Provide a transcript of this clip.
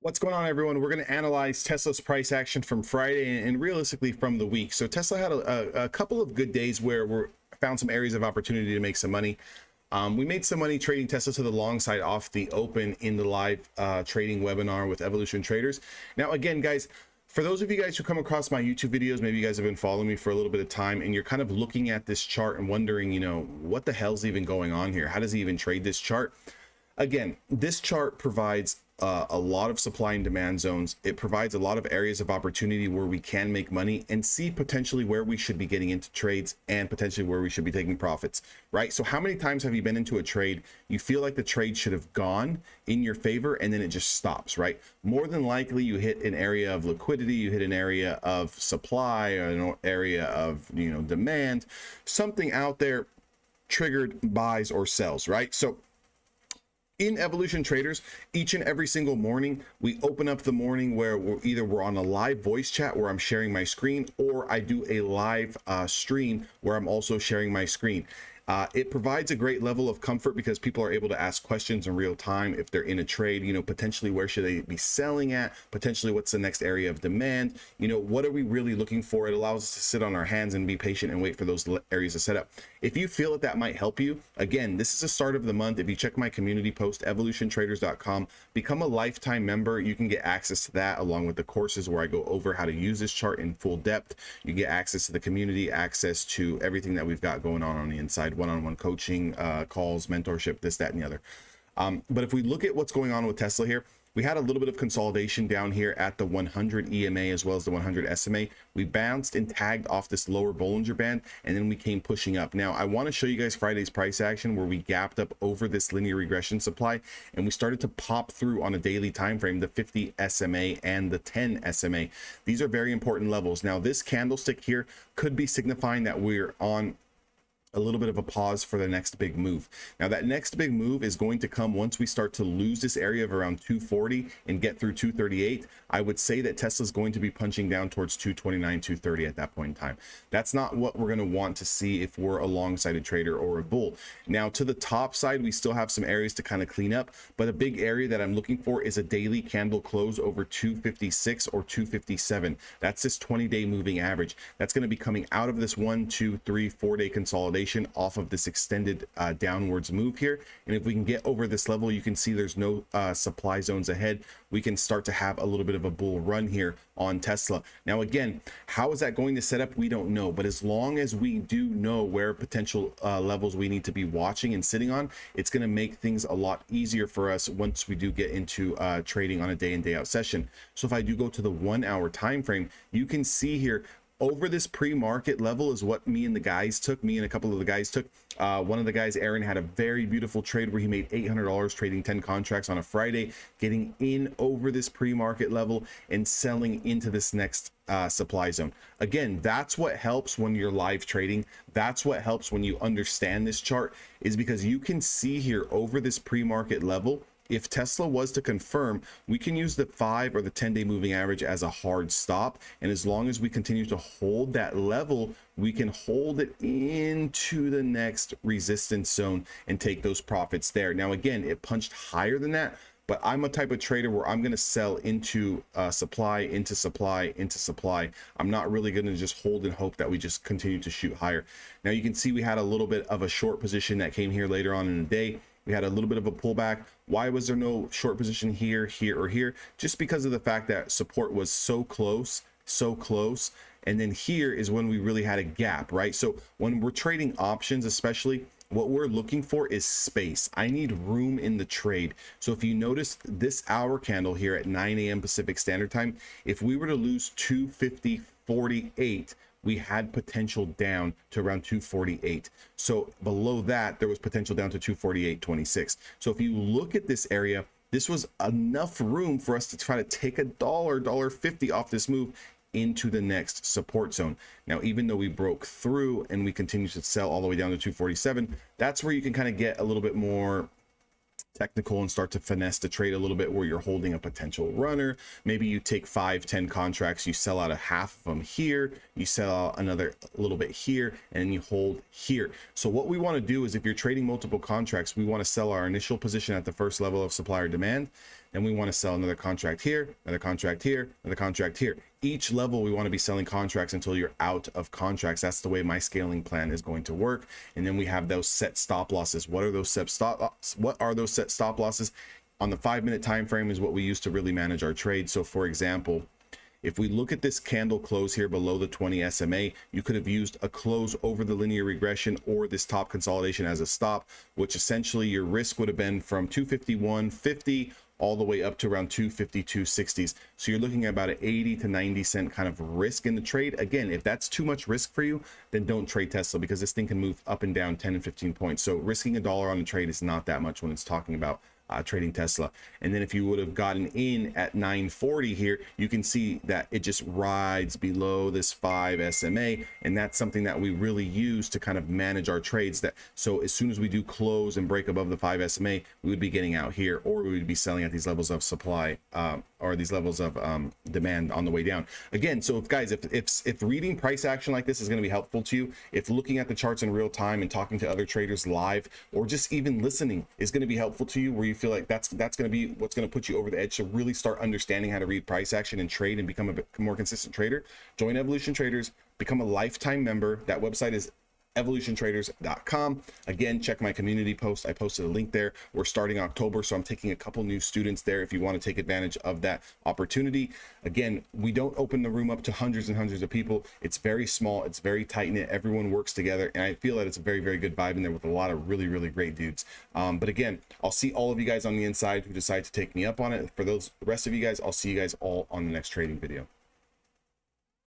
What's going on, everyone? We're going to analyze Tesla's price action from Friday and realistically from the week. So Tesla had a couple of good days where we found some areas of opportunity to make some money. We made some money trading Tesla to the long side off the open in the live trading webinar with Evolution Traders. Now, again, guys, for those of you guys who come across my YouTube videos, maybe you guys have been following me for a little bit of time and you're kind of looking at this chart and wondering, what the hell's even going on here? How does he even trade this chart? Again, this chart provides a lot of supply and demand zones. It provides a lot of areas of opportunity where we can make money and see potentially where we should be getting into trades and potentially where we should be taking profits, right? So how many times have you been into a trade, you feel like the trade should have gone in your favor and then it just stops, right? More than likely you hit an area of liquidity, you hit an area of supply, or an area of, demand, something out there triggered buys or sells, right? So in Evolution Traders, each and every single morning, we open up the morning where we're on a live voice chat where I'm sharing my screen, or I do a live stream where I'm also sharing my screen. It provides a great level of comfort because people are able to ask questions in real time if they're in a trade, potentially where should they be selling at, potentially what's the next area of demand, what are we really looking for? It allows us to sit on our hands and be patient and wait for those areas to set up. If you feel that might help you, again, this is the start of the month. If you check my community post, evolutiontraders.com, become a lifetime member. You can get access to that along with the courses where I go over how to use this chart in full depth. You get access to the community, access to everything that we've got going on the inside, one-on-one coaching, calls, mentorship, this, that, and the other. But if we look at what's going on with Tesla here, we had a little bit of consolidation down here at the 100 EMA as well as the 100 SMA. We bounced and tagged off this lower Bollinger Band, and then we came pushing up. Now, I want to show you guys Friday's price action where we gapped up over this linear regression supply, and we started to pop through on a daily time frame, the 50 SMA and the 10 SMA. These are very important levels. Now, this candlestick here could be signifying that we're on a little bit of a pause for the next big move. Now that next big move is going to come once we start to lose this area of around 240 and get through 238. I would say that Tesla's going to be punching down towards 229, 230 at that point in time. That's not what we're going to want to see if we're a long-sided trader or a bull. Now to the top side, we still have some areas to kind of clean up, but a big area that I'm looking for is a daily candle close over 256 or 257. That's this 20-day moving average. That's going to be coming out of this 1, 2, 3, 4-day consolidation off of this extended downwards move here. And if we can get over this level, you can see there's no supply zones ahead. We can start to have a little bit of a bull run here on Tesla. Now, again, how is that going to set up? We don't know. But as long as we do know where potential levels we need to be watching and sitting on, it's going to make things a lot easier for us once we do get into trading on a day in, day out session. So if I do go to the 1 hour time frame, you can see here over this pre-market level is what me and a couple of the guys took. One of the guys, Aaron, had a very beautiful trade where he made $800 trading 10 contracts on a Friday, getting in over this pre-market level and selling into this next supply zone. Again, that's what helps when you're live trading. That's what helps when you understand this chart, is because you can see here over this pre-market level, if Tesla was to confirm, we can use the 5 or the 10-day moving average as a hard stop. And as long as we continue to hold that level, we can hold it into the next resistance zone and take those profits there. Now, again, it punched higher than that, but I'm a type of trader where I'm going to sell into supply, into supply, into supply. I'm not really going to just hold and hope that we just continue to shoot higher. Now, you can see we had a little bit of a short position that came here later on in the day. We had a little bit of a pullback. Why was there no short position here, here, or here? Just because of the fact that support was so close. And then here is when we really had a gap, right? So when we're trading options, especially, what we're looking for is space. I need room in the trade. So if you notice this hour candle here at 9 a.m. Pacific Standard Time, if we were to lose 250.48, we had potential down to around 248. So below that, there was potential down to 248.26. So if you look at this area, this was enough room for us to try to take $1.50 off this move into the next support zone. Now, even though we broke through and we continue to sell all the way down to 247, that's where you can kind of get a little bit more technical and start to finesse the trade a little bit, where you're holding a potential runner. Maybe you take 5-10 contracts, you sell out a half of them here, you sell out another little bit here, and you hold here. So what we want to do is, if you're trading multiple contracts, we want to sell our initial position at the first level of supply or demand. then we want to sell another contract here, another contract here, another contract here. Each level we want to be selling contracts until you're out of contracts. That's the way my scaling plan is going to work. And then we have those set stop losses. What are those set stop losses? On the 5-minute time frame is what we use to really manage our trade. So for example, if we look at this candle close here below the 20 SMA, you could have used a close over the linear regression or this top consolidation as a stop, which essentially your risk would have been from 251.50 all the way up to around 252.60s. So you're looking at about an 80 to 90 cent kind of risk in the trade. Again, if that's too much risk for you, then don't trade Tesla, because this thing can move up and down 10 and 15 points. So risking $1 on the trade is not that much when it's talking about trading Tesla. And then if you would have gotten in at 940 here, you can see that it just rides below this 5 SMA, and that's something that we really use to kind of manage our trades. That so as soon as we do close and break above the 5 SMA, we would be getting out here, or we would be selling at these levels of supply or these levels of demand on the way down. Again, so if reading price action like this is going to be helpful to you, if looking at the charts in real time and talking to other traders live, or just even listening is going to be helpful to you, where you feel like that's going to be what's going to put you over the edge to really start understanding how to read price action and trade and become a bit more consistent trader, join Evolution Traders, become a lifetime member. That website is evolutiontraders.com. Again, check my community post. I posted a link there. We're starting October, so I'm taking a couple new students there if you want to take advantage of that opportunity. Again, we don't open the room up to hundreds and hundreds of people. It's very small, it's very tight knit, everyone works together, and I feel that it's a very, very good vibe in there with a lot of really, really great dudes. But again, I'll see all of you guys on the inside who decide to take me up on it. For the rest of you guys, I'll see you guys all on the next trading video.